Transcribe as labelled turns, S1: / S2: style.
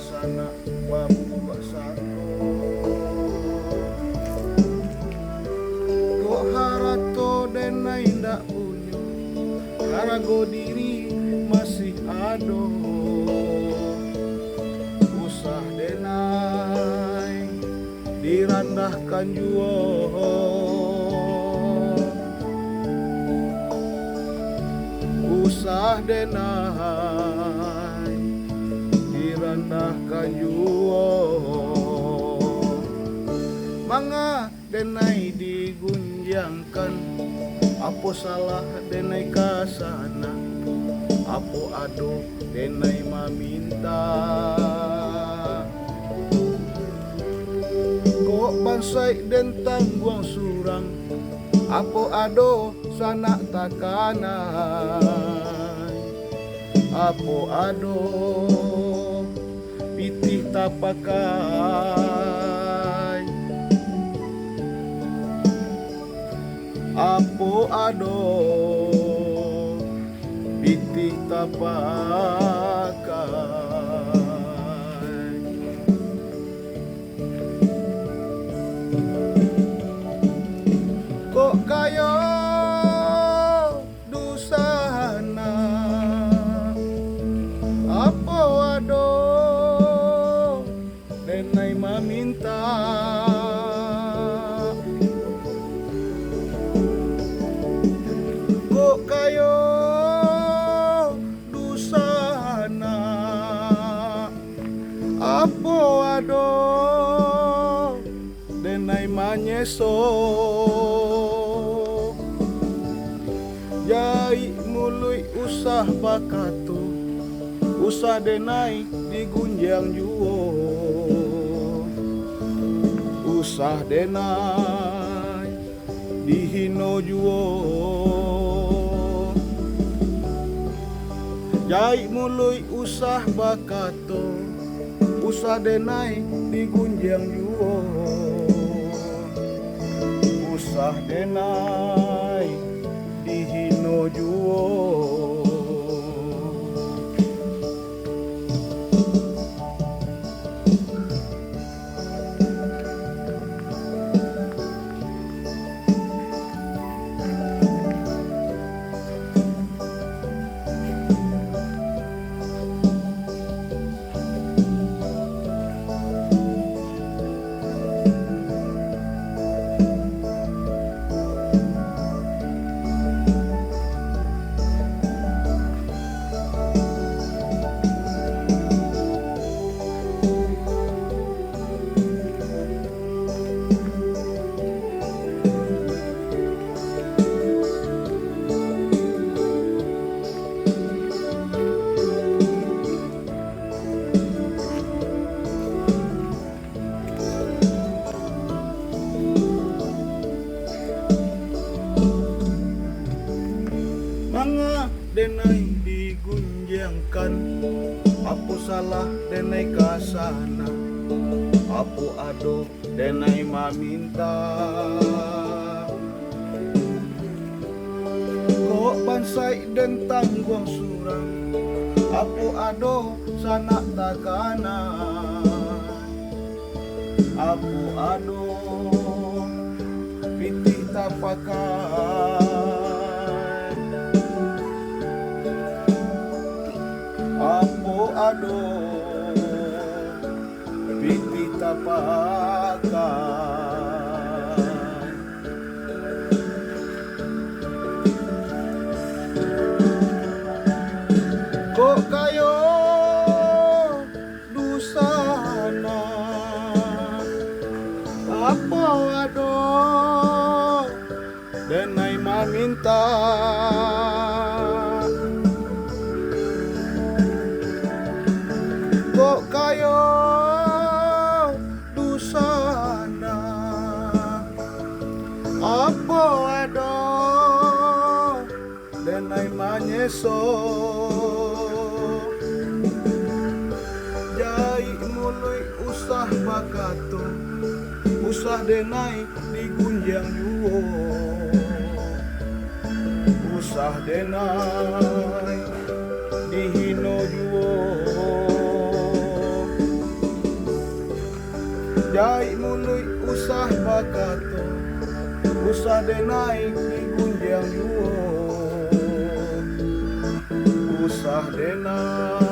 S1: kasana babu basako kok harato denai ndak punya harago diri masih ado usah denai dirandahkan juo usah denai dirandahkan juo manga denai digunjangkan apa salah denai kasana apa ado denai maminta kok bansai den tangguang surang apa ado sanak takanai apa ado pitih tapakai apa ado pitih tapakai kok kayo dusana apa ado denai maminta kok kayo dusana apa ado denai manyeso jai mului usah bakato usah denai digunjang juo usah denai dihino juo jai mului usah bakato usah denai digunjang juo usah denai dihino juo manga denai digunjangkan apa salah denai kasana apa ado denai maminta kok bansai den tangguang surang apa ado sanak takana apa ado pitih tapakai apa ado pitih tapakai kok kayo dusana apa ado denai maminta kok kayo dusana apa ado denai manyeso jai mulai usah bakato usah denai digunjang juo usah denai dihino juo Jai mulai usah bakato, usah de naik di gunjang yuo, usah de naik